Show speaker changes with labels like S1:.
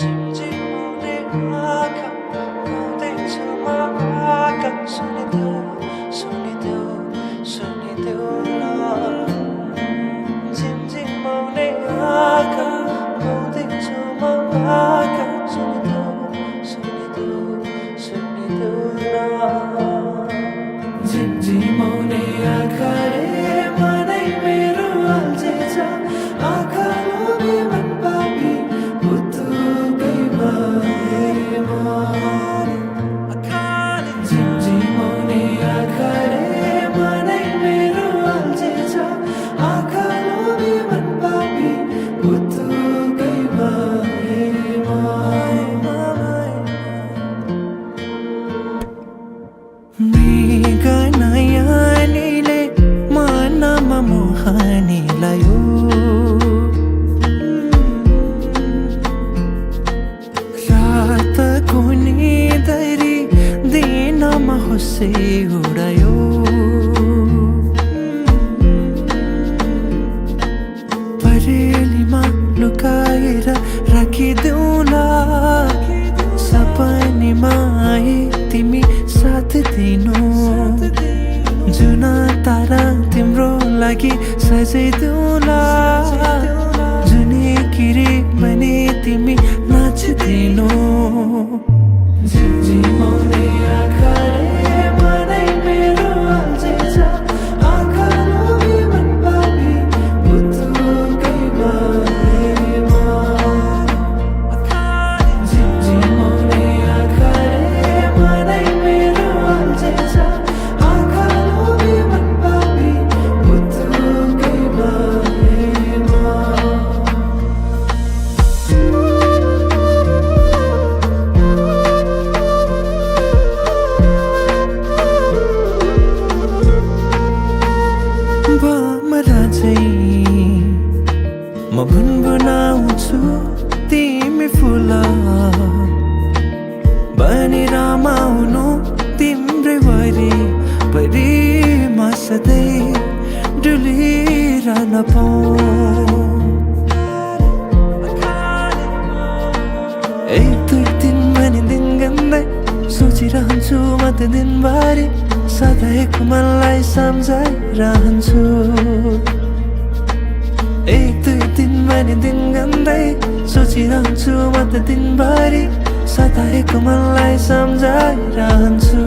S1: झिमझिमाउने आँखा गाउँदैछु म आँखा सुनिदेऊ सुनिदेऊ सुनिदेऊ न झिमझिमाउने आँखा गाउँदैछु म आँखा सुनिदेऊ सुनिदेऊ सुनिदेऊ न झिमझिमाउने आँखाले मनै मेरो अल्झेछ आँखा लोभी मन पापी पुतुकै भएमा झिमझिमाउने आँखाले मनै मेरो अल्झेछ आँखा लोभी मन पापी पुतुकै भएमा मृगनयनीले मनमा मोहनी लायो रातको निदरी दिनमा होसे उडायो परेलीमा लुकाएर राखिदेऊला सपनीमा आए तिमी साथ दिनु जुन तारा तिम्रो लागि सजाइदेऊला जुनी किरी भने तिमी नाचिदिनु झिमझिमाउने आँखाले मनै मेरो अल्झेछ आँखा लोभी मन पापी पुतुकै भएमा झिमझिमाउने आँखाले मनै मेरो अल्झेछ आँखा लोभी मन पापी पुतुकै भएमा भमरा चाहिँ म गुनगुनाउँछु तिमी फुल बनी रमाउनु तिम्रै वरिपरिमा सधैँ डुलिरहन पाऊँ एक दुई दिन भने दिन गन्दै सोचिरहन्छु म त दिनभरि सधैँको मनलाई सम्झाइरहन्छु एक दुई दिन भने दिन गन्दै सोचिरहन्छु म त दिनभरि सधैँको मनलाई सम्झाइरहन्छु